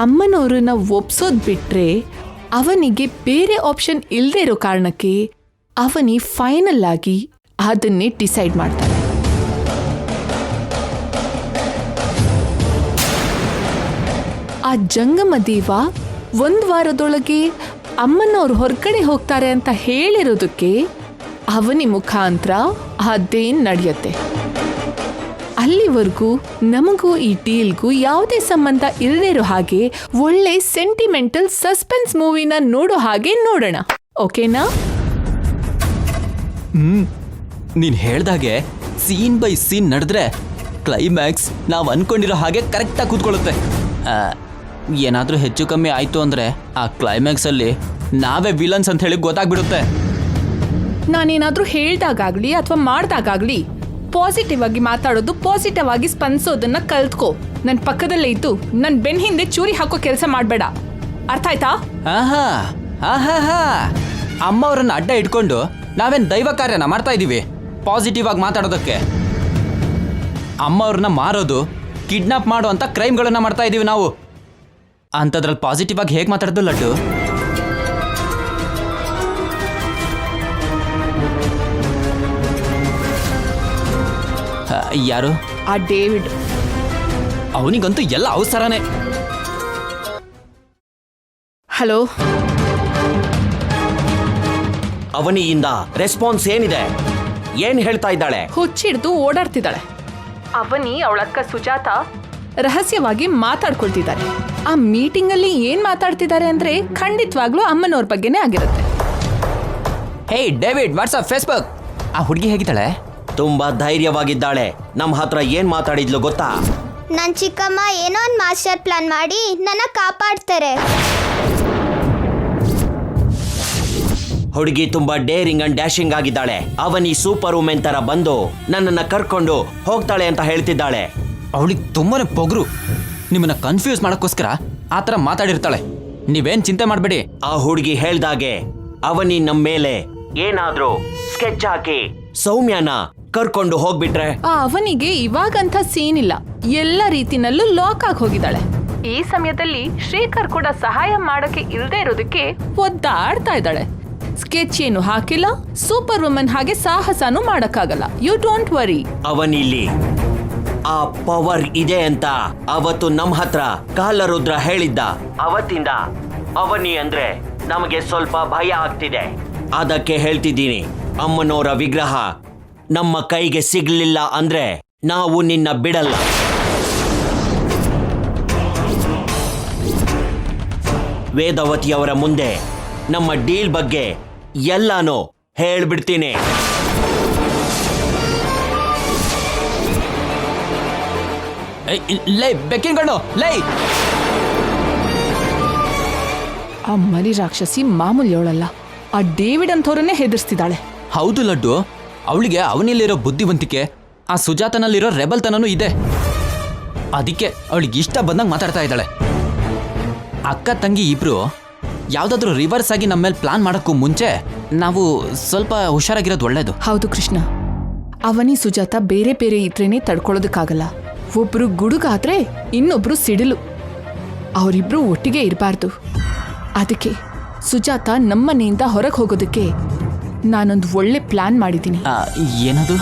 ಅಮ್ಮನವ್ರನ್ನ ಒಪ್ಸೋದ್ ಬಿಟ್ರೆ ಅವನಿಗೆ ಬೇರೆ ಆಪ್ಷನ್ ಇಲ್ಲದೆ ಇರೋ ಕಾರಣಕ್ಕೆ ಅವನಿ ಫೈನಲ್ ಆಗಿ ಅದನ್ನೇ ಡಿಸೈಡ್ ಮಾಡ್ತಾನೆ. ಆ ಜಂಗಮ ದೇವ 1 ವಾರದೊಳಗೆ ಅಮ್ಮನವ್ರು ಹೊರಗಡೆ ಹೋಗ್ತಾರೆ ಅಂತ ಹೇಳಿರೋದಕ್ಕೆ ಅವನಿ ಮುಖಾಂತರ ಅದೇನ್ ನಡೆಯುತ್ತೆ. ಅಲ್ಲಿವರೆಗೂ ನಮಗೂ ಈ ಡೀಲ್ಗೂ ಯಾವುದೇ ಸಂಬಂಧ ಇಲ್ಲದೇ ಇರೋ ಹಾಗೆ ಒಳ್ಳೆ ಸೆಂಟಿಮೆಂಟಲ್ ಸಸ್ಪೆನ್ಸ್ ಮೂವಿನ ನೋಡೋ ಹಾಗೆ ನೋಡೋಣ, ಓಕೆನಾ? ನೀನ್ ಹೇಳ್ದಾಗೆ ಸೀನ್ ಬೈ ಸೀನ್ ನಡೆದ್ರೆ ಕ್ಲೈಮ್ಯಾಕ್ಸ್ ನಾವು ಅನ್ಕೊಂಡಿರೋ ಹಾಗೆ ಕರೆಕ್ಟಾಗಿ ಕೂತ್ಕೊಳ್ಳುತ್ತೆ. ಏನಾದರೂ ಹೆಚ್ಚು ಕಮ್ಮಿ ಆಯಿತು ಅಂದರೆ ಆ ಕ್ಲೈಮ್ಯಾಕ್ಸಲ್ಲಿ ನಾವೇ ವಿಲನ್ಸ್ ಅಂತ ಹೇಳಿ ಗೊತ್ತಾಗ್ಬಿಡುತ್ತೆ. ನಾನೇನಾದರೂ ಹೇಳ್ದಾಗಲಿ ಅಥವಾ ಮಾಡ್ದಾಗಲಿ ಪಾಸಿಟಿವ್ ಆಗಿ ಮಾತಾಡೋದು, ಪಾಸಿಟಿವ್ ಆಗಿ ಸ್ಪಂದಿಸೋದನ್ನ ಕಲ್ತ್ಕೋ. ನನ್ನ ಪಕ್ಕದಲ್ಲೇ ಇದ್ದು ನನ್ನ ಬೆನ್ನ ಹಿಂದೆ ಚೂರಿ ಹಾಕೋ ಕೆಲಸ ಮಾಡಬೇಡ, ಅರ್ಥ ಆಯ್ತಾ? ಅಮ್ಮ ಅವರನ್ನ ಅಡ್ಡ ಇಟ್ಕೊಂಡು ನಾವೇನು ದೈವ ಕಾರ್ಯನ ಮಾಡ್ತಾ ಇದ್ದೀವಿ ಪಾಸಿಟಿವ್ ಆಗಿ ಮಾತಾಡೋದಕ್ಕೆ? ಅಮ್ಮ ಅವ್ರನ್ನ ಮಾರೋದು, ಕಿಡ್ನಾಪ್ ಮಾಡೋ ಅಂತ ಕ್ರೈಮ್ಗಳನ್ನ ಮಾಡ್ತಾ ಇದ್ದೀವಿ ನಾವು. ಅಂಥದ್ರಲ್ಲಿ ಪಾಸಿಟಿವ್ ಆಗಿ ಹೇಗೆ ಮಾತಾಡೋದು ಲಡ್ಡು? ಯಾರು? ಆ ಡೇವಿಡ್. ಅವನಿಗಂತೂ ಎಲ್ಲ ಅವಸರನೇ. ಹಲೋ, ಅವನಿಯಿಂದ ರೆಸ್ಪಾನ್ಸ್ ಏನಿದೆ? ಏನ್ ಹೇಳ್ತಾ ಇದ್ದಾಳೆ? ಹುಚ್ಚಿಡ್ದು ಓಡಾಡ್ತಿದ್ದಾಳೆ. ಅವನಿ ಅವಳಕ್ಕ ಸುಜಾತ ರಹಸ್ಯವಾಗಿ ಮಾತಾಡ್ಕೊಳ್ತಿದ್ದಾರೆ. ಆ ಮೀಟಿಂಗ್ ಅಲ್ಲಿ ಏನ್ ಮಾತಾಡ್ತಿದ್ದಾರೆ ಅಂದ್ರೆ ಖಂಡಿತವಾಗ್ಲೂ ಅಮ್ಮನವ್ರ ಬಗ್ಗೆನೇ ಆಗಿರುತ್ತೆ. ಹೇ ಡೇವಿಡ್, ವಾಟ್ಸ್ಆಪ್, ಫೇಸ್ಬುಕ್. ಆ ಹುಡುಗಿ ಹೇಗಿದ್ದಾಳೆ? ತುಂಬಾ ಧೈರ್ಯವಾಗಿದ್ದಾಳೆ. ನಮ್ಮ ಹತ್ರ ಏನ್ ಮಾತಾಡಿದ್ಲು ಗೊತ್ತಾ? ನನ್ನ ಚಿಕ್ಕಮ್ಮ ಏನೋ ಒಂದು ಮಾಸ್ಟರ್ ಪ್ಲಾನ್ ಮಾಡಿ ನನ್ನ ಕಾಪಾಡ್ತಾರೆ. ಹುಡುಗಿ ತುಂಬಾ ಡೇರಿಂಗ್ ಅಂಡ್ ಡ್ಯಾಶಿಂಗ್ ಆಗಿದ್ದಾಳೆ. ಅವನಿ ಸೂಪರ್ ವುಮೆನ್ ತರ ಬಂದು ನನ್ನನ್ನ ಕರ್ಕೊಂಡು ಹೋಗ್ತಾಳೆ ಅಂತ ಹೇಳ್ತಿದ್ದಾಳೆ. ಅವಳಿಗೆ ತುಂಬಾನೇ ಪೊಗರು. ನಿಮ್ಮನ್ನ ಕನ್ಫ್ಯೂಸ್ ಮಾಡಕ್ಕೋಸ್ಕರ ಆ ಥರ ಮಾತಾಡಿರ್ತಾಳೆ. ನೀವೇನ್ ಚಿಂತೆ ಮಾಡಬೇಡಿ. ಆ ಹುಡುಗಿ ಹೇಳ್ದಾಗೆ ಅವನಿ ನಮ್ಮ ಮೇಲೆ ಏನಾದ್ರೂ ಸ್ಕೆಚ್ ಹಾಕಿ ಸೌಮ್ಯನ ಕರ್ಕೊಂಡು ಹೋಗ್ಬಿಟ್ರೆ? ಆ ಅವನಿಗೆ ಇವಾಗಂತ ಸೀನ್ ಇಲ್ಲ, ಎಲ್ಲ ರೀತಿನಲ್ಲೂ ಲಾಕ್ ಆಗಿ ಹೋಗಿದ್ದಾಳೆ. ಈ ಸಮಯದಲ್ಲಿ ಶ್ರೀಕರ್ ಕೂಡ ಸಹಾಯ ಮಾಡಕ್ಕೆ ಇಲ್ಲದೆ ಇರೋದಕ್ಕೆ ಒದ್ದಾಡ್ತಾ ಇದ್ದಾಳೆ. ಸ್ಕೆಚ್ ಏನು ಹಾಕಿಲ್ಲ, ಸೂಪರ್ ವುಮನ್ ಹಾಗೆ ಸಾಹಸನೂ ಮಾಡಕ್ಕಾಗಲ್ಲ. You don't worry. ಅವನಿಲ್ಲಿ ಆ ಪವರ್ ಇದೆ ಅಂತ ಅವತ್ತು ನಮ್ಮ ಹತ್ರ ಕಾಲರುದ್ರ ಹೇಳಿದ್ದ. ಅವತ್ತಿಂದ ಅವನಿ ಅಂದ್ರೆ ನಮಗೆ ಸ್ವಲ್ಪ ಭಯ ಆಗ್ತಿದೆ. ಅದಕ್ಕೆ ಹೇಳ್ತಿದ್ದೀನಿ, ಅಮ್ಮನವರ ವಿಗ್ರಹ ನಮ್ಮ ಕೈಗೆ ಸಿಗ್ಲಿಲ್ಲ ಅಂದ್ರೆ ನಾವು ನಿನ್ನ ಬಿಡಲ್ಲ. ವೇದವತಿಯವರ ಮುಂದೆ ನಮ್ಮ ಡೀಲ್ ಬಗ್ಗೆ ಎಲ್ಲಾನು ಹೇಳ್ಬಿಡ್ತೀನಿ. ಲೈ ಬೆಕ್ಕಿನಗಳು, ಲೈ. ಆ ಮರಿ ರಾಕ್ಷಸಿ ಮಾಮೂಲಿಯವಳಲ್ಲ, ಆ ಡೇವಿಡ್ ಅಂಥವ್ರನ್ನೇ ಹೆದರ್ಸ್ತಿದ್ದಾಳೆ. ಹೌದು ಲಡ್ಡು, ಅವಳಿಗೆ ಅವನಲ್ಲಿರೋ ಬುದ್ಧಿವಂತಿಕೆ ಆ ಸುಜಾತನಲ್ಲಿರೋ ರೆಬಲ್ತನೂ ಇದೆ. ಅದಕ್ಕೆ ಅವಳಿಗೆ ಇಷ್ಟ ಬಂದಂಗೆ ಮಾತಾಡ್ತಾ ಇದ್ದಾಳೆ. ಅಕ್ಕ ತಂಗಿ ಇಬ್ರು ಯಾವುದಾದ್ರೂ ರಿವರ್ಸ್ ಆಗಿ ನಮ್ಮ ಮೇಲೆ ಪ್ಲಾನ್ ಮಾಡೋಕ್ಕೂ ಮುಂಚೆ ನಾವು ಸ್ವಲ್ಪ ಹುಷಾರಾಗಿರೋದು ಒಳ್ಳೇದು. ಹೌದು ಕೃಷ್ಣ, ಅವನಿ ಸುಜಾತ ಬೇರೆ ಬೇರೆ ಇದ್ರೇನೆ ತಡ್ಕೊಳ್ಳೋದಕ್ಕಾಗಲ್ಲ. ಒಬ್ರು ಗುಡುಗಾದ್ರೆ ಇನ್ನೊಬ್ರು ಸಿಡಿಲು, ಅವರಿಬ್ರು ಒಟ್ಟಿಗೆ ಇರಬಾರ್ದು. ಅದಕ್ಕೆ ಸುಜಾತ ನಮ್ಮನೆಯಿಂದ ಹೊರಗೆ ಹೋಗೋದಕ್ಕೆ ನಾನೊಂದು ಒಳ್ಳೆ ಪ್ಲಾನ್ ಮಾಡಿದ್ದೀನಿ. ಏನದು?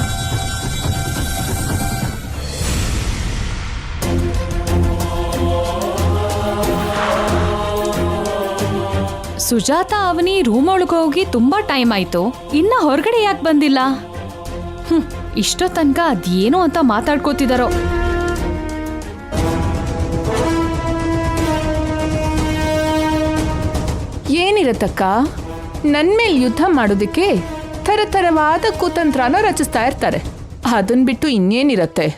ಸುಜಾತ ಅವನಿ ರೂಮ್ ಒಳಗೆ ಹೋಗಿ ತುಂಬಾ ಟೈಮ್ ಆಯ್ತು, ಇನ್ನ ಹೊರಗಡೆ ಯಾಕೆ ಬಂದಿಲ್ಲ? ಇಷ್ಟೋ ತನಕ ಅದೇನೋ ಅಂತ ಮಾತಾಡ್ಕೋತಿದಾರೋ. ಏನಿರತ್ತಕ್ಕ, ನನ್ ಮೇಲೆ ಯುದ್ಧ ಮಾಡೋದಕ್ಕೆ ಥರಥರವಾದ ಕುತಂತ್ರನ ರಚಿಸ್ತಾ ಇರ್ತಾರೆ. ಅದನ್ ಬಿಟ್ಟು ಇನ್ನೇನಿರತ್ತೆ?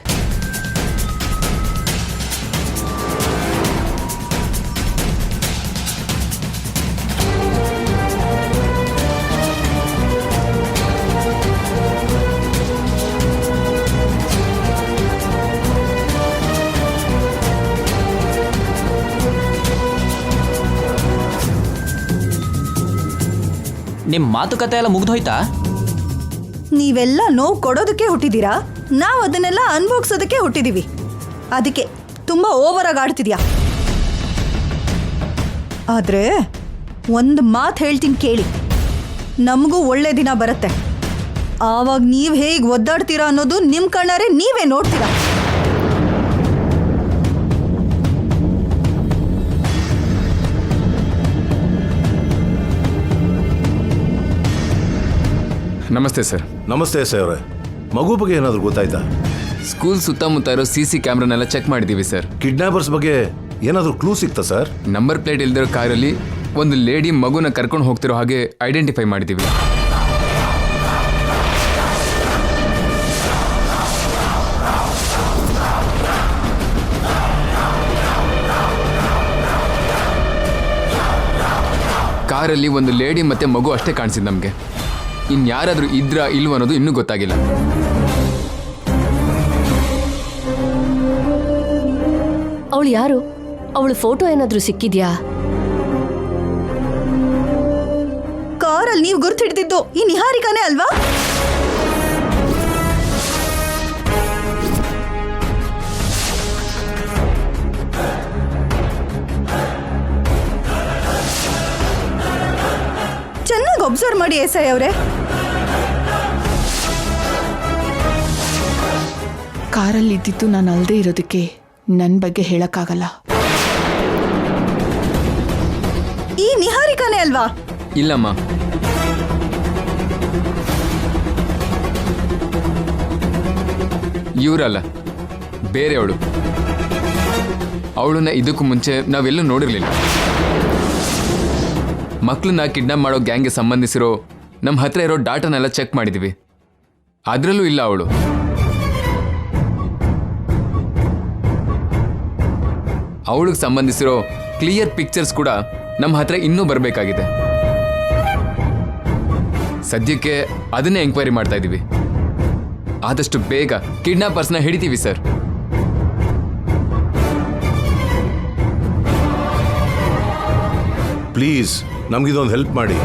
ನಿಮ್ಮ ಮಾತುಕತೆ ಎಲ್ಲ ಮುಗ್ದೋಯ್ತಾ? ನೀವೆಲ್ಲ ನೋವು ಕೊಡೋದಕ್ಕೆ ಹುಟ್ಟಿದ್ದೀರಾ, ನಾವು ಅದನ್ನೆಲ್ಲ ಅನುಭವಿಸೋದಕ್ಕೆ ಹುಟ್ಟಿದೀವಿ. ಅದಕ್ಕೆ ತುಂಬ ಓವರಾಗಿ ಆಡ್ತಿದ್ಯಾ. ಆದ್ರೆ ಒಂದು ಮಾತು ಹೇಳ್ತೀನಿ ಕೇಳಿ, ನಮಗೂ ಒಳ್ಳೆ ದಿನ ಬರುತ್ತೆ. ಆವಾಗ ನೀವು ಹೇಗೆ ಒದ್ದಾಡ್ತೀರಾ ಅನ್ನೋದು ನಿಮ್ಮ ಕಣ್ಣಾರೆ ನೀವೇ ನೋಡ್ತೀರಾ. ನಮಸ್ತೆ ಸರ್. ನಮಸ್ತೆ ಎಸ್ ಐ ಅವರೇ. ಮಗು ಬಗ್ಗೆ ಏನಾದರೂ ಗೊತ್ತಾಯ್ತಾ? ಸ್ಕೂಲ್ ಸುತ್ತಮುತ್ತ ಇರೋ CC ಕ್ಯಾಮ್ರಾನೆಲ್ಲ ಚೆಕ್ ಮಾಡಿದ್ದೀವಿ ಸರ್. ಕಿಡ್ನಾಪರ್ಸ್ ಬಗ್ಗೆ ಏನಾದರೂ ಕ್ಲೂ ಸಿಕ್ತಾ ಸರ್? ನಂಬರ್ ಪ್ಲೇಟ್ ಇಲ್ದಿರೋ ಕಾರಲ್ಲಿ ಒಂದು ಲೇಡಿ ಮಗುನ ಕರ್ಕೊಂಡು ಹೋಗ್ತಿರೋ ಹಾಗೆ ಐಡೆಂಟಿಫೈ ಮಾಡಿದ್ದೀವಿ. ಕಾರಲ್ಲಿ ಒಂದು ಲೇಡಿ ಮತ್ತೆ ಮಗು ಅಷ್ಟೇ ಕಾಣಿಸಿದ್ ನಮಗೆ. ಇನ್ಯಾರಾದ್ರೂ ಇದ್ರಾ ಇಲ್ವ ಅನ್ನೋದು ಇನ್ನೂ ಗೊತ್ತಾಗಿಲ್ಲ. ಅವಳು ಯಾರು? ಅವಳು ಫೋಟೋ ಏನಾದ್ರೂ ಸಿಕ್ಕಿದ್ಯಾ? ಕಾರಲ್ಲಿ ನೀವು ಗುರ್ತು ಹಿಡಿದಿದ್ದು ಈ ನಿಹಾರಿಕಾನೇ ಅಲ್ವಾ? ಚೆನ್ನಾಗಿ ಅಬ್ಸರ್ವ್ ಮಾಡಿ ಎಸ್ ಐ ಅವರೇ. ಕಾರಲ್ಲಿ ಇದ್ದಿದ್ದು ನಾನು ಅಲ್ಲದೆ ಇರೋದಕ್ಕೆ ನನ್ನ ಬಗ್ಗೆ ಹೇಳಕ್ಕಾಗಲ್ಲ. ಈ ನಿಹಾರಿಕಾನೇ ಅಲ್ವಾ? ಇಲ್ಲಮ್ಮ, ಇವರಲ್ಲ, ಬೇರೆಯವಳು. ಅವಳನ್ನ ಇದಕ್ಕೂ ಮುಂಚೆ ನಾವೆಲ್ಲೂ ನೋಡಿರ್ಲಿಲ್ಲ. ಮಕ್ಕಳನ್ನ ಕಿಡ್ನಾಪ್ ಮಾಡೋ ಗ್ಯಾಂಗ್ಗೆ ಸಂಬಂಧಿಸಿರೋ ನಮ್ಮ ಹತ್ರ ಇರೋ ಡಾಟಾನೆಲ್ಲ ಚೆಕ್ ಮಾಡಿದ್ದೀವಿ. ಅದರಲ್ಲೂ ಇಲ್ಲ ಅವಳು. ಅವಳಿಗೆ ಸಂಬಂಧಿಸಿರೋ ಕ್ಲಿಯರ್ ಪಿಕ್ಚರ್ಸ್ ಕೂಡ ನಮ್ಮ ಹತ್ರ ಇನ್ನೂ ಬರಬೇಕಾಗಿದೆ. ಸದ್ಯಕ್ಕೆ ಅದನ್ನೇ ಎಂಕ್ವೈರಿ ಮಾಡ್ತಾ ಇದ್ದೀವಿ. ಆದಷ್ಟು ಬೇಗ ಕಿಡ್ನಾಪರ್ಸ್ನ ಹಿಡಿತೀವಿ ಸರ್. ಪ್ಲೀಸ್ ನಮಗಿದೊಂದು ಹೆಲ್ಪ್ ಮಾಡಿ.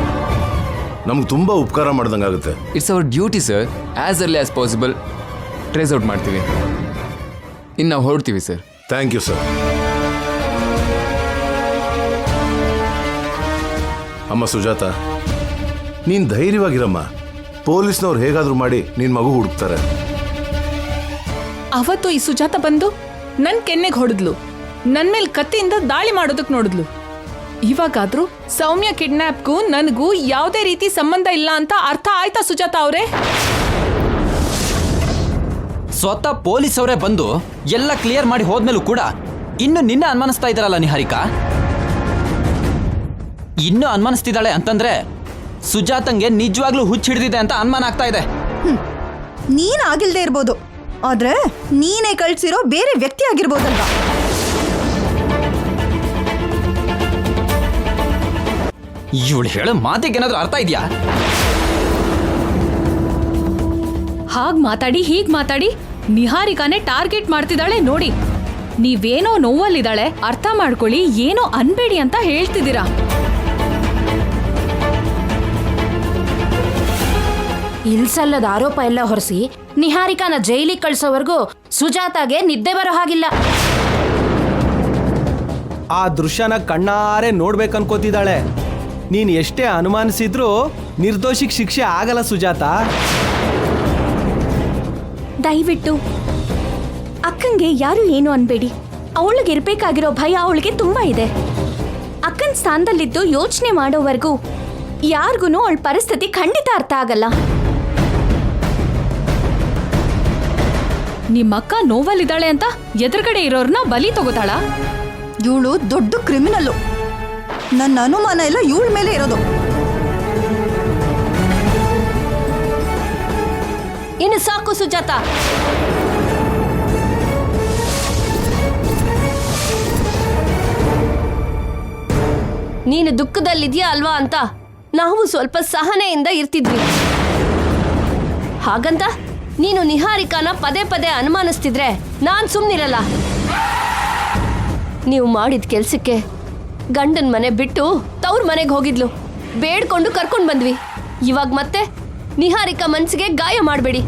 ನಮ್ಗೆ ತುಂಬ ಉಪಕಾರ ಮಾಡ್ದಂಗಾಗುತ್ತೆ. It's our duty sir. As early as possible trace out ಮಾಡ್ತೀವಿ. ಇನ್ನು ನಾವು ಹೊರಡ್ತೀವಿ ಸರ್. Thank you sir. ಅಮ್ಮ ಸುಜಾತ, ನೀನು ಧೈರ್ಯವಾಗಿರಮ್ಮ. ಪೊಲೀಸ್ನವ್ರು ಹೇಗಾದರೂ ಮಾಡಿ ನಿನ್ನ ಮಗು ಹುಡುಕ್ತಾರೆ. ಅವತ್ತು ಈ ಸುಜಾತ ಬಂದು ನನ್ನ ಕೆನ್ನೆಗೆ ಹೊಡೆದ್ಲು, ನನ್ನ ಮೇಲೆ ಕತ್ತಿಯಿಂದ ದಾಳಿ ಮಾಡೋದಕ್ಕೆ ನೋಡಿದ್ಲು. ಇವಾಗಾದ್ರೂ ಸೌಮ್ಯ ಕಿಡ್ನಾಪ್ಗೂ ನನಗೂ ಯಾವುದೇ ರೀತಿ ಸಂಬಂಧ ಇಲ್ಲ ಅಂತ ಅರ್ಥ ಆಯ್ತಾ ಸುಜಾತ ಅವರೇ? ಸ್ವತಃ ಪೊಲೀಸ್ ಅವರೇ ಬಂದು ಎಲ್ಲ ಕ್ಲಿಯರ್ ಮಾಡಿ ಹೋದ್ಮೇಲೂ ಕೂಡ ಇನ್ನು ನಿನ್ನ ಅನುಮಾನಿಸ್ತಾ ಇದ್ದಾರಲ್ಲ ನಿಹಾರಿಕಾ. ಇನ್ನೂ ಅನುಮಾನಿಸ್ತಿದ್ದಾಳೆ ಅಂತಂದ್ರೆ ಸುಜಾತಂಗೆ ನಿಜವಾಗ್ಲೂ ಹುಚ್ಚು ಹಿಡಿದಿದೆ ಅಂತ ಅನುಮಾನ ಆಗ್ತಾ ಇದೆ. ನೀನ್ ಆಗಿಲ್ದೇ ಇರ್ಬೋದು, ಆದ್ರೆ ನೀನೇ ಕಳ್ಸಿರೋ ಬೇರೆ ವ್ಯಕ್ತಿ ಆಗಿರ್ಬೋದಲ್ವಾ? ಇವಳು ಹೇಳೋ ಮಾತಿಗೆ ಏನಾದ್ರೂ ಅರ್ಥ ಇದೆಯಾ? ಹಾಗ್ ಮಾತಾಡಿ ಹೀಗ್ ಮಾತಾಡಿ ನಿಹಾರಿಕಾನೇ ಟಾರ್ಗೆಟ್ ಮಾಡ್ತಿದ್ದಾಳೆ ನೋಡಿ. ನೀವೇನೋ ನೋವಲ್ಲಿದ್ದಾಳೆ, ಅರ್ಥ ಮಾಡ್ಕೊಳ್ಳಿ, ಏನೋ ಅನ್ಬೇಡಿ ಅಂತ ಹೇಳ್ತಿದ್ದೀರಾ. ಇಲ್ಸಲ್ಲದ ಆರೋಪ ಎಲ್ಲ ಹೊರಿಸಿ ನಿಹಾರಿಕಾನ ಜೈಲಿಗೆ ಕಳ್ಸೋವರೆಗೂ ಸುಜಾತಾಗೆ ನಿದ್ದೆ ಬರೋ ಹಾಗಿಲ್ಲ. ಆ ದೃಶ್ಯನ ಕಣ್ಣಾರೆ ನೋಡ್ಬೇಕನ್ಕೋತಿದ್ದಾಳೆ. ನೀನು ಎಷ್ಟೇ ಅನುಮಾನಿಸಿದ್ರೂ ನಿರ್ದೋಷಿಗೆ ಶಿಕ್ಷೆ ಆಗಲ್ಲ ಸುಜಾತ. ದಯವಿಟ್ಟು ಅಕ್ಕಂಗೆ ಯಾರು ಏನು ಅನ್ಬೇಡಿ. ಅವಳಿಗೆ ಇರ್ಬೇಕಾಗಿರೋ ಭಯ ಅವಳಿಗೆ ತುಂಬಾ ಇದೆ. ಅಕ್ಕನ ಸ್ಥಾನದಲ್ಲಿದ್ದು ಯೋಚನೆ ಮಾಡೋವರೆಗೂ ಯಾರಿಗೂ ಅವಳ ಪರಿಸ್ಥಿತಿ ಖಂಡಿತ ಅರ್ಥ ಆಗಲ್ಲ. ನಿಮ್ಮಕ್ಕ ನೋವಲ್ಲಿದ್ದಾಳೆ ಅಂತ ಎದುರುಗಡೆ ಇರೋರ್ನ ಬಲಿ ತಗೋತಾಳ? ಇವಳು ದೊಡ್ಡ ಕ್ರಿಮಿನಲ್ಲು. ನನ್ನ ಅನುಮಾನ ಎಲ್ಲ ಇವಳ ಮೇಲೆ ಇರೋದು. ಇನ್ನು ಸಾಕು ಸುಜಾತ. ನೀನು ದುಃಖದಲ್ಲಿದ್ಯಾ ಅಲ್ವಾ ಅಂತ ನಾವು ಸ್ವಲ್ಪ ಸಹನೆಯಿಂದ ಇರ್ತಿದ್ವಿ. ಹಾಗಂತ ನೀನು ನಿಹಾರಿಕಾನ ಪದೇ ಪದೇ ಅನುಮಾನಿಸ್ತಿದ್ರೆ ನಾನ್ ಸುಮ್ನಿರಲ್ಲ. ನೀವು ಮಾಡಿದ ಕೆಲ್ಸಕ್ಕೆ ಗಂಡನ ಮನೆ ಬಿಟ್ಟು ತವ್ರ ಮನೆಗೆ ಹೋಗಿದ್ಲು. ಬೇಡ್ಕೊಂಡು ಕರ್ಕೊಂಡು ಬಂದ್ವಿ. ಇವಾಗ ಮತ್ತೆ ನಿಹಾರಿಕಾ ಮನ್ಸಿಗೆ ಗಾಯ ಮಾಡಬೇಡಿ.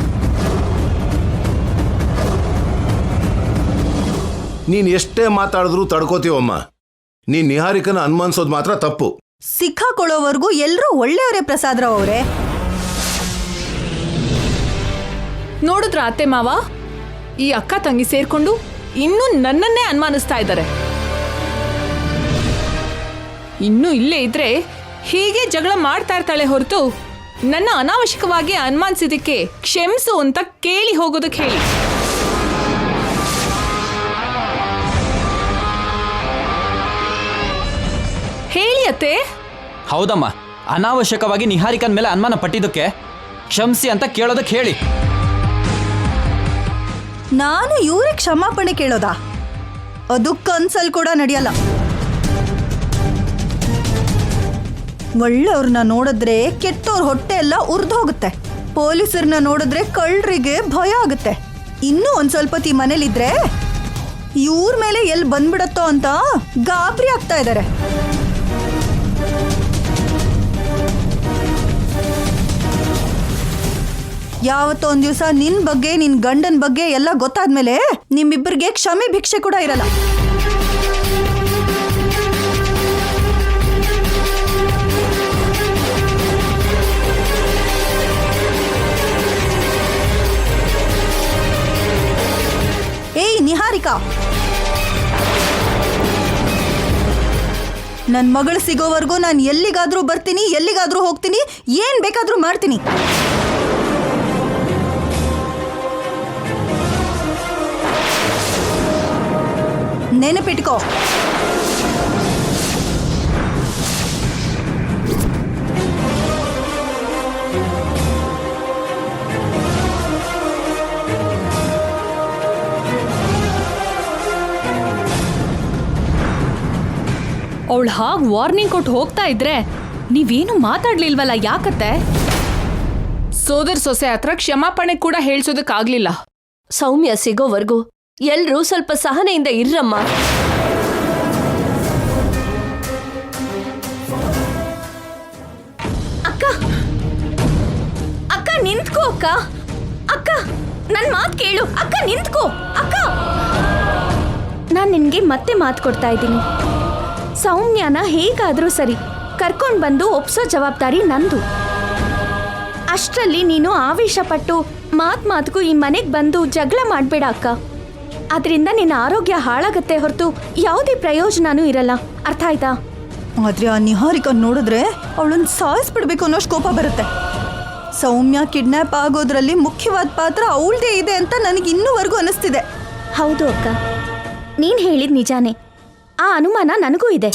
ನೀನು ಎಷ್ಟೇ ಮಾತಾಡಿದ್ರೂ ತಡ್ಕೋತೀವಮ್ಮ. ನೀನ್ ನಿಹಾರಿಕನ ಅನುಮಾನಿಸೋದು ಮಾತ್ರ ತಪ್ಪು. ಸಿಕ್ಕಾಕೊಳ್ಳೋವರೆಗೂ ಎಲ್ಲರೂ ಒಳ್ಳೆಯವರೇ ಪ್ರಸಾದ್ರಾವ್ ಅವರೇ. ನೋಡಿದ್ರ ಅತ್ತೆ ಮಾವ, ಈ ಅಕ್ಕ ತಂಗಿ ಸೇರ್ಕೊಂಡು ಇನ್ನೂ ನನ್ನನ್ನೇ ಅನುಮಾನಿಸ್ತಾ ಇದ್ದಾರೆ. ಇನ್ನೂ ಇಲ್ಲೇ ಇದ್ರೆ ಹೀಗೆ ಜಗಳ ಮಾಡ್ತಾ ಇರ್ತಾಳೆ ಹೊರತು ನನ್ನ ಅನಾವಶ್ಯಕವಾಗಿ ಅನುಮಾನಿಸಿದಕ್ಕೆ ಕ್ಷಮಿಸು ಅಂತ ಕೇಳಿ ಹೋಗೋದಕ್ಕೆ ಹೇಳಿ. ಹೇಳಿ ಅತ್ತೆ. ಹೌದಮ್ಮ, ಅನಾವಶ್ಯಕವಾಗಿ ನಿಹಾರಿಕನ್ ಮೇಲೆ ಅನುಮಾನ ಪಟ್ಟಿದ್ದಕ್ಕೆ ಕ್ಷಮಿಸಿ ಅಂತ ಕೇಳೋದಕ್ಕೆ ಹೇಳಿ. ನಾನು ಇವ್ರಿಗೆ ಕ್ಷಮಾಪಣೆ ಕೇಳೋದಾ? ಅದು ಕನ್ಸಲ್ ಕೂಡ ನಡೆಯಲ್ಲ. ಒಳ್ಳೆಯವ್ರನ್ನ ನೋಡಿದ್ರೆ ಕೆಟ್ಟವ್ರ ಹೊಟ್ಟೆ ಎಲ್ಲ ಉರ್ದು ಹೋಗುತ್ತೆ. ಪೊಲೀಸರನ್ನ ನೋಡಿದ್ರೆ ಕಳ್ಳರಿಗೆ ಭಯ ಆಗುತ್ತೆ. ಇನ್ನೂ ಒಂದ್ ಸ್ವಲ್ಪ ಹೊತ್ತು ಈ ಮನೇಲಿದ್ರೆ ಇವ್ರ ಮೇಲೆ ಎಲ್ಲಿ ಬಂದ್ಬಿಡತ್ತೋ ಅಂತ ಗಾಬರಿ ಆಗ್ತಾ ಇದ್ದಾರೆ. ಯಾವತ್ತೋ ಒಂದ್ ದಿವಸ ನಿನ್ ಬಗ್ಗೆ ನಿನ್ ಗಂಡನ್ ಬಗ್ಗೆ ಎಲ್ಲ ಗೊತ್ತಾದ್ಮೇಲೆ ನಿಮ್ಮಿಬ್ಬರಿಗೆ ಕ್ಷಮೆ ಭಿಕ್ಷೆ ಕೂಡ ಇರಲ್ಲ. ಏಯ್ ನಿಹಾರಿಕಾ, ನನ್ ಮಗಳು ಸಿಗೋವರೆಗೂ ನಾನು ಎಲ್ಲಿಗಾದ್ರೂ ಬರ್ತೀನಿ, ಎಲ್ಲಿಗಾದ್ರೂ ಹೋಗ್ತೀನಿ, ಏನ್ ಬೇಕಾದ್ರೂ ಮಾಡ್ತೀನಿ. ನೆನಪಿಟ್ಕೋ. ಅವಳು ಹಾಗೆ ವಾರ್ನಿಂಗ್ ಕೊಟ್ಟು ಹೋಗ್ತಾ ಇದ್ರೆ ನೀವೇನು ಮಾತಾಡ್ಲಿಲ್ವಲ್ಲ, ಯಾಕತ್ತೆ? ಸೋದರ ಸೊಸೆ ಹತ್ರ ಕ್ಷಮಾಪಣೆ ಕೂಡ ಹೇಳ್ಸೋದಕ್ಕಾಗ್ಲಿಲ್ಲ. ಸೌಮ್ಯ ಸಿಗೋವರೆಗೂ ಎಲ್ರೂ ಸ್ವಲ್ಪ ಸಹನೆಯಿಂದ ಇರ್ರಮ್ಮ. ಅಕ್ಕ ಅಕ್ಕ ನಿಂತ್ಕೋ. ಅಕ್ಕ ಅಕ್ಕ ನನ್ ಮಾತು ಕೇಳು. ಅಕ್ಕ ನಿಂತ್ಕೋ. ಅಕ್ಕ, ನಾನ್ ನಿನ್ಗೆ ಮತ್ತೆ ಮಾತು ಕೊಡ್ತಾ ಇದ್ದೀನಿ. ಸೌಮ್ಯನ ಹೇಗಾದ್ರೂ ಸರಿ ಕರ್ಕೊಂಡ್ ಬಂದು ಒಪ್ಸೋ ಜವಾಬ್ದಾರಿ ನಂದು. ಅಷ್ಟರಲ್ಲಿ ನೀನು ಆವೇಶ ಪಟ್ಟು ಮಾತ್ಗೂ ಈ ಮನೆಗೆ ಬಂದು ಜಗಳ ಮಾಡ್ಬೇಡ ಅಕ್ಕ. ಅದರಿಂದ ನಿನ್ನ ಆರೋಗ್ಯ ಹಾಳಾಗತ್ತೆ ಹೊರತು ಯಾವುದೇ ಪ್ರಯೋಜನನೂ ಇರಲ್ಲ. ಅರ್ಥ ಆಯ್ತಾ? ಆದ್ರೆ ಆ ನಿಹಾರಿಕಾ ನೋಡಿದ್ರೆ ಅವಳನ್ನ ಸಾಯಿಸ್ಬಿಡ್ಬೇಕು ಅನ್ನೋಷ್ಟು ಕೋಪ ಬರುತ್ತೆ. ಸೌಮ್ಯ ಕಿಡ್ನಾಪ್ ಆಗೋದ್ರಲ್ಲಿ ಮುಖ್ಯವಾದ ಪಾತ್ರ ಅವಳದೇ ಇದೆ ಅಂತ ನನಗೆ ಇನ್ನೂವರೆಗೂ ಅನಿಸ್ತಿದೆ. ಹೌದು ಅಕ್ಕ, ನೀನ್ ಹೇಳಿದ್ ನಿಜಾನೇ. ಆ ಅನುಮಾನ ನನಗೂ ಇದೆ.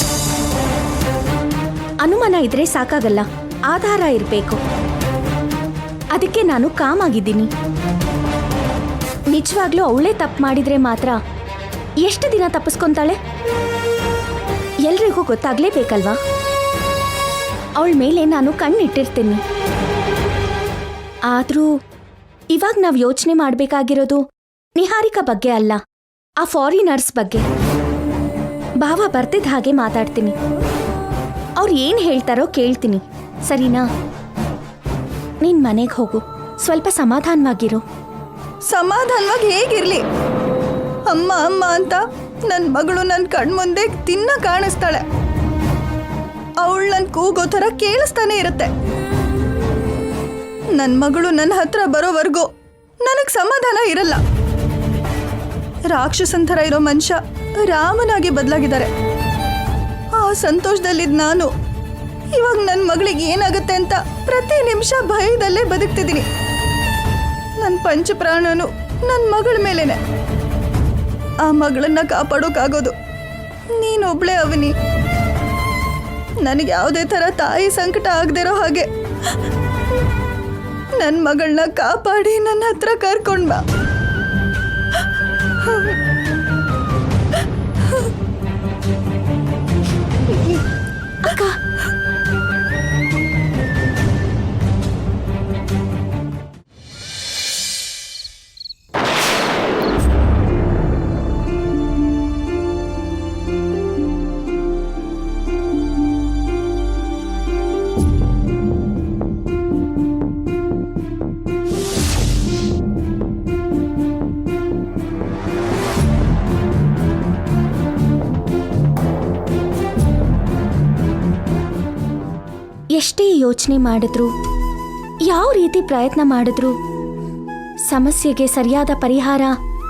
ಅನುಮಾನ ಇದ್ರೆ ಸಾಕಾಗಲ್ಲ, ಆಧಾರ ಇರಬೇಕು. ಅದಕ್ಕೆ ನಾನು ಕಾಮ್ ಆಗಿದ್ದೀನಿ. ನಿಜವಾಗ್ಲೂ ಅವಳೇ ತಪ್ಪು ಮಾಡಿದ್ರೆ ಮಾತ್ರ ಎಷ್ಟು ದಿನ ತಪ್ಪಿಸ್ಕೊಂತಾಳೆ? ಎಲ್ರಿಗೂ ಗೊತ್ತಾಗ್ಲೇಬೇಕಲ್ವಾ? ಅವಳ ಮೇಲೆ ನಾನು ಕಣ್ಣಿಟ್ಟಿರ್ತೀನಿ. ಆದ್ರೂ ಇವಾಗ ನಾವು ಯೋಚನೆ ಮಾಡಬೇಕಾಗಿರೋದು ನಿಹಾರಿಕಾ ಬಗ್ಗೆ ಅಲ್ಲ, ಆ ಫಾರಿನರ್ಸ್ ಬಗ್ಗೆ. ಭಾವ ಬರ್ತಿದ್ದ ಹಾಗೆ ಮಾತಾಡ್ತೀನಿ. ಅವ್ರು ಏನು ಹೇಳ್ತಾರೋ ಕೇಳ್ತೀನಿ, ಸರಿನಾ? ನೀನ್ ಮನೆಗೆ ಹೋಗು, ಸ್ವಲ್ಪ ಸಮಾಧಾನವಾಗಿರು. ಸಮಾಧಾನವಾಗಿ ಹೇಗಿರ್ಲಿ? ಅಮ್ಮ ಅಮ್ಮ ಅಂತ ನನ್ನ ಮಗಳು ನನ್ನ ಕಣ್ಮುಂದೆ ದಿನ ಕಾಣಿಸ್ತಾಳೆ. ಅವಳು ನನ್ನ ಕೂಗೋ ಥರ ಕೇಳಿಸ್ತಾನೆ ಇರುತ್ತೆ. ನನ್ನ ಮಗಳು ನನ್ನ ಹತ್ರ ಬರೋವರೆಗೂ ನನಗೆ ಸಮಾಧಾನ ಇರಲ್ಲ. ರಾಕ್ಷಸನ್ ಥರ ಇರೋ ಮನುಷ್ಯ ರಾಮನಾಗಿ ಬದಲಾಗಿದ್ದಾರೆ. ಆ ಸಂತೋಷದಲ್ಲಿದ್ದ ನಾನು ಇವಾಗ ನನ್ನ ಮಗಳಿಗೆ ಏನಾಗುತ್ತೆ ಅಂತ ಪ್ರತಿ ನಿಮಿಷ ಭಯದಲ್ಲೇ ಬದುಕ್ತಿದ್ದೀನಿ. ನನ್ನ ಪಂಚಪ್ರಾಣನು ನನ್ನ ಮಗಳ ಮೇಲೇನೆ. ಆ ಮಗಳನ್ನ ಕಾಪಾಡೋಕ್ಕಾಗೋದು ನೀನೊಬ್ಳೇ ಅವನಿ. ನನಗೆ ಯಾವುದೇ ಥರ ತಾಯಿ ಸಂಕಟ ಆಗದಿರೋ ಹಾಗೆ ನನ್ನ ಮಗಳನ್ನ ಕಾಪಾಡಿ ನನ್ನ ಹತ್ರ ಕರ್ಕೊಂಡ್ ಬಾ. ಅಕ್ಕ, ಎಷ್ಟೇ ಯೋಚನೆ ಮಾಡಿದ್ರು ಯಾವ ರೀತಿ ಪ್ರಯತ್ನ ಮಾಡಿದ್ರು ಸಮಸ್ಯೆಗೆ ಸರಿಯಾದ ಪರಿಹಾರ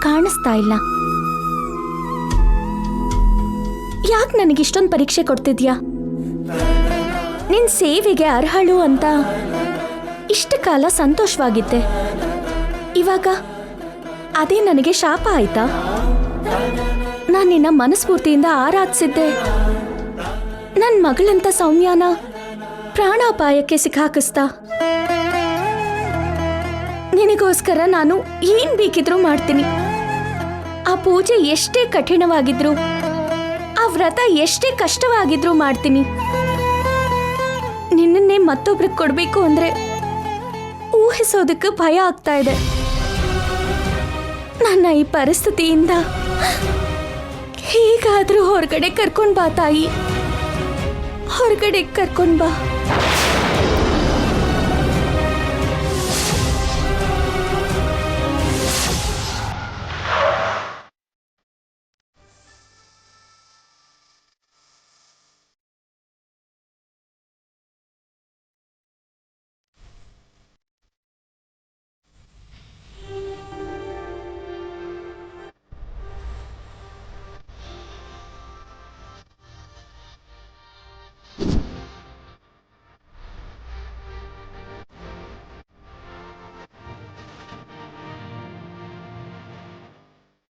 ಕಾಣಿಸ್ತಾ ಇಲ್ಲ. ಯಾಕೆ ನನಗಿಷ್ಟೊಂದು ಪರೀಕ್ಷೆ ಕೊಡ್ತಿದ್ಯಾ? ನಿನ್ ಸೇವೆಗೆ ಅರ್ಹಳು ಅಂತ ಇಷ್ಟ ಕಾಲ ಸಂತೋಷವಾಗಿದ್ದೆ. ಇವಾಗ ಅದೇ ನನಗೆ ಶಾಪ ಆಯ್ತಾ? ನಾನು ನಿನ್ನ ಮನಸ್ಫೂರ್ತಿಯಿಂದ ಆರಾಧಿಸಿದ್ದೆ. ನನ್ನ ಮಗಳಂತ ಸೌಮ್ಯನ ಪ್ರಾಣಾಪಾಯಕ್ಕೆ ಸಿಕ್ಕಾಕಿಸ್ತಾ. ನಿನಗೋಸ್ಕರ ನಾನು ಏನ್ ಬೇಕಿದ್ರೂ ಮಾಡ್ತೀನಿ. ಆ ಪೂಜೆ ಎಷ್ಟೇ ಕಠಿಣವಾಗಿದ್ರು, ಆ ವ್ರತ ಎಷ್ಟೇ ಕಷ್ಟವಾಗಿದ್ರೂ ಮಾಡ್ತೀನಿ. ನಿನ್ನನ್ನೇ ಮತ್ತೊಬ್ರಿಗೆ ಕೊಡ್ಬೇಕು ಅಂದ್ರೆ ಊಹಿಸೋದಕ್ಕೆ ಭಯ ಆಗ್ತಾ ಇದೆ. ನನ್ನ ಈ ಪರಿಸ್ಥಿತಿಯಿಂದ ಹೇಗಾದ್ರೂ ಹೊರಗಡೆ ಕರ್ಕೊಂಡ್ ಬಾ ತಾಯಿ, ಹೊರಗಡೆ ಕರ್ಕೊಂಡ್ ಬಾ.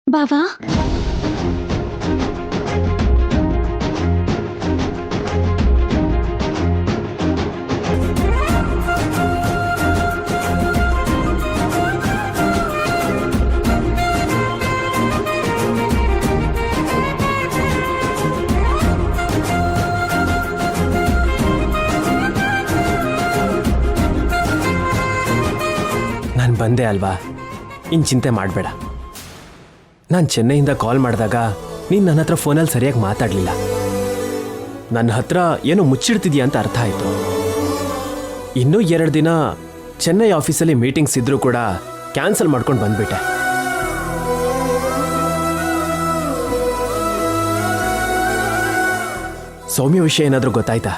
ಬಾವಾ, ನಾನು ಬಂದೆ ಅಲ್ವಾ, ಇನ್ನು ಚಿಂತೆ ಮಾಡಬೇಡ. ನಾನು ಚೆನ್ನೈಯಿಂದ ಕಾಲ್ ಮಾಡಿದಾಗ ನೀನು ನನ್ನ ಹತ್ರ ಫೋನಲ್ಲಿ ಸರಿಯಾಗಿ ಮಾತಾಡಲಿಲ್ಲ. ನನ್ನ ಹತ್ರ ಏನೋ ಮುಚ್ಚಿಡ್ತಿದ್ಯಾ ಅಂತ ಅರ್ಥ ಆಯಿತು. ಇನ್ನೂ 2 ದಿನ ಚೆನ್ನೈ ಆಫೀಸಲ್ಲಿ ಮೀಟಿಂಗ್ಸ್ ಇದ್ರೂ ಕೂಡ ಕ್ಯಾನ್ಸಲ್ ಮಾಡ್ಕೊಂಡು ಬಂದ್ಬಿಟ್ಟೆ. ಸೌಮ್ಯ ವಿಷಯ ಏನಾದರೂ ಗೊತ್ತಾಯ್ತಾ?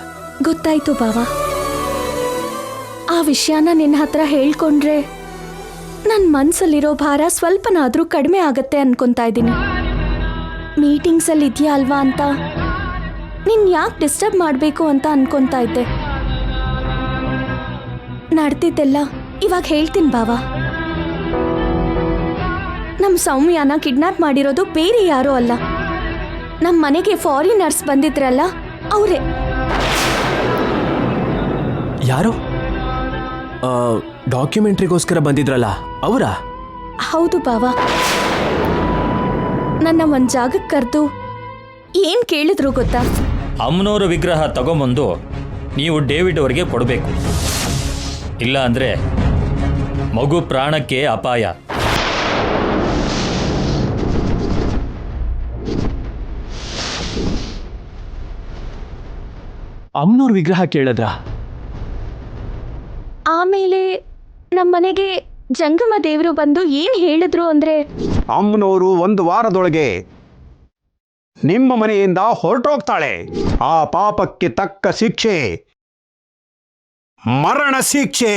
ಗೊತ್ತಾಯ್ತು ಬಾವಾ. ಆ ವಿಷಯನ ನಿನ್ನ ಹತ್ರ ಹೇಳ್ಕೊಂಡ್ರೆ ನನ್ನ ಮನ್ಸಲ್ಲಿರೋ ಭಾರ ಸ್ವಲ್ಪನಾದ್ರೂ ಕಡಿಮೆ ಆಗತ್ತೆ ಅನ್ಕೊಂತಾ ಇದ್ದೀನಿ. ಮೀಟಿಂಗ್ಸಲ್ಲಿ ಇದೆಯಾ ಅಲ್ವಾ ಅಂತ ನಿನ್ ಯಾಕೆ ಡಿಸ್ಟರ್ಬ್ ಮಾಡಬೇಕು ಅಂತ ಅನ್ಕೊಂತಾ ಇದ್ದೆ. ನಡೆದಿದ್ದೆಲ್ಲ ಇವಾಗ ಹೇಳ್ತೀನಿ ಬಾವಾ. ನಮ್ಮ ಸೌಮ್ಯನ ಕಿಡ್ನಾಪ್ ಮಾಡಿರೋದು ಬೇರೆ ಯಾರೂ ಅಲ್ಲ, ನಮ್ಮ ಮನೆಗೆ ಫಾರಿನರ್ಸ್ ಬಂದಿದ್ರಲ್ಲ ಅವರೇ. ಯಾರು? ಡಾಕ್ಯುಮೆಂಟ್ರಿಗೋಸ್ಕರ ಬಂದಿದ್ರಲ್ಲ ಅವರಾ? ಹೌದು ಬಾವಾ. ನನ್ನ ಒಂದ್ ಜಾಗಕ್ಕೆ ಕರೆದು ಏನ್ ಕೇಳಿದ್ರು ಗೊತ್ತಾ? ಅಮ್ಮನವರ ವಿಗ್ರಹ ತಗೊಂಬಂದು ನೀವು ಡೇವಿಡ್ ಅವರಿಗೆ ಕೊಡಬೇಕು, ಇಲ್ಲ ಅಂದ್ರೆ ಮಗು ಪ್ರಾಣಕ್ಕೆ ಅಪಾಯ. ಅಮ್ಮನವ್ರ ವಿಗ್ರಹ ಕೇಳಿದ್ರ? ಆಮೇಲೆ ನಮ್ಮನೆಗೆ ಜಂಗಮ ದೇವರು ಬಂದು ಏನ್ ಹೇಳಿದ್ರು ಅಂದ್ರೆ, ಅಮ್ಮನವರು 1 ವಾರದೊಳಗೆ ನಿಮ್ಮ ಮನೆಯಿಂದ ಹೊರಟೋಗ್ತಾಳೆ. ಆ ಪಾಪಕ್ಕೆ ತಕ್ಕ ಶಿಕ್ಷೆ ಮರಣ ಶಿಕ್ಷೆ.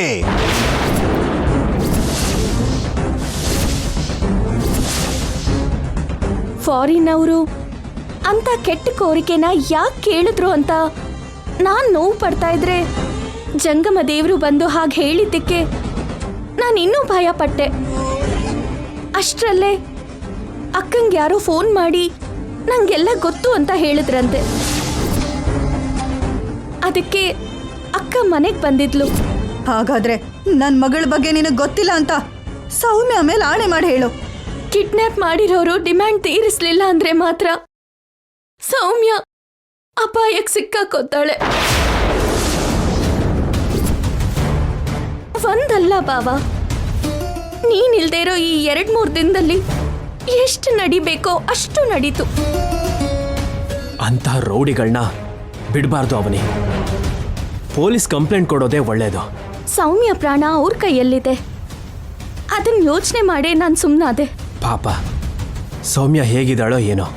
ಫಾರಿನ್ ಅವರು ಅಂತ ಕೆಟ್ಟ ಕೋರಿಕೆನ ಯಾಕೆ ಕೇಳಿದ್ರು ಅಂತ ನಾನ್ ನೋವು ಪಡ್ತಾ ಇದ್ರೆ, ಜಂಗಮ ದೇವರು ಬಂದು ಹಾಗೆ ಹೇಳಿದ್ದಕ್ಕೆ ನಾನು ಇನ್ನೂ ಭಯ ಪಟ್ಟೆ. ಅಷ್ಟರಲ್ಲೇ ಅಕ್ಕಂಗೆ ಯಾರೋ ಫೋನ್ ಮಾಡಿ ನಂಗೆಲ್ಲ ಗೊತ್ತು ಅಂತ ಹೇಳಿದ್ರಂತೆ. ಅದಕ್ಕೆ ಅಕ್ಕ ಮನೆಗೆ ಬಂದಿದ್ಲು. ಹಾಗಾದ್ರೆ ನನ್ನ ಮಗಳ ಬಗ್ಗೆ ನಿನಗೆ ಗೊತ್ತಿಲ್ಲ ಅಂತ ಸೌಮ್ಯ ಮೇಲೆ ಆಣೆ ಮಾಡಿ ಹೇಳು. ಕಿಡ್ನಾಪ್ ಮಾಡಿರೋರು ಡಿಮ್ಯಾಂಡ್ ತೀರಿಸ್ಲಿಲ್ಲ ಅಂದ್ರೆ ಮಾತ್ರ ಸೌಮ್ಯ ಅಪಾಯಕ್ಕೆ ಸಿಕ್ಕಾಕೋತಾಳೆ. ಒಂದಲ್ಲ ಬಾವಾ, ನೀನಿಲ್ದೇ ಇರೋ ಈ 2-3 ದಿನದಲ್ಲಿ ಎಷ್ಟು ನಡಿಬೇಕೋ ಅಷ್ಟು ನಡೀತು. ಅಂತಹ ರೌಡಿಗಳನ್ನ ಬಿಡಬಾರ್ದು ಅವನಿ. ಪೊಲೀಸ್ ಕಂಪ್ಲೇಂಟ್ ಕೊಡೋದೇ ಒಳ್ಳೇದು. ಸೌಮ್ಯ ಪ್ರಾಣ ಅವ್ರ ಕೈಯಲ್ಲಿದೆ, ಅದನ್ನ ಯೋಚನೆ ಮಾಡೇ ನಾನು ಸುಮ್ಮನಾದೆ. ಪಾಪ ಸೌಮ್ಯ ಹೇಗಿದ್ದಾಳೋ ಏನೋ.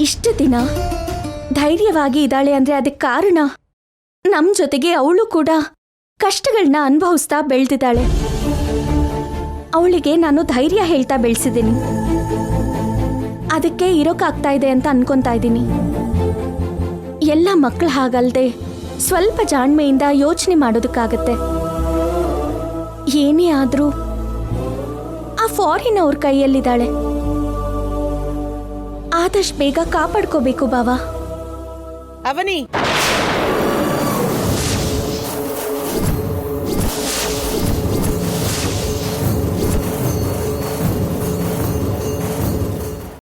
ಇಷ್ಟು ದಿನ ಧೈರ್ಯವಾಗಿ ಇದ್ದಾಳೆ ಅಂದ್ರೆ ಅದಕ್ಕೆ ಕಾರಣ ನಮ್ ಜೊತೆಗೆ ಅವಳು ಕೂಡ ಕಷ್ಟಗಳನ್ನ ಅನುಭವಿಸ್ತಾ ಬೆಳೆದಿದ್ದಾಳೆ. ಅವಳಿಗೆ ನಾನು ಧೈರ್ಯ ಹೇಳ್ತಾ ಬೆಳೆಸಿದ್ದೀನಿ. ಅದಕ್ಕೆ ಇರೋಕ್ಕಾಗ್ತಾ ಇದೆ ಅಂತ ಅನ್ಕೊಂತಾ ಇದ್ದೀನಿ. ಎಲ್ಲ ಮಕ್ಕಳು ಹಾಗಲ್ದೆ ಸ್ವಲ್ಪ ಜಾಣ್ಮೆಯಿಂದ ಯೋಚನೆ ಮಾಡೋದಕ್ಕಾಗತ್ತೆ. ಏನೇ ಆದ್ರೂ ಆ ಫಾರಿನ್ ಅವ್ರ ಕೈಯಲ್ಲಿದ್ದಾಳೆ. ಆದಷ್ಟು ಬೇಗ ಕಾಪಾಡ್ಕೋಬೇಕು ಬಾವಾ. ಅವನಿ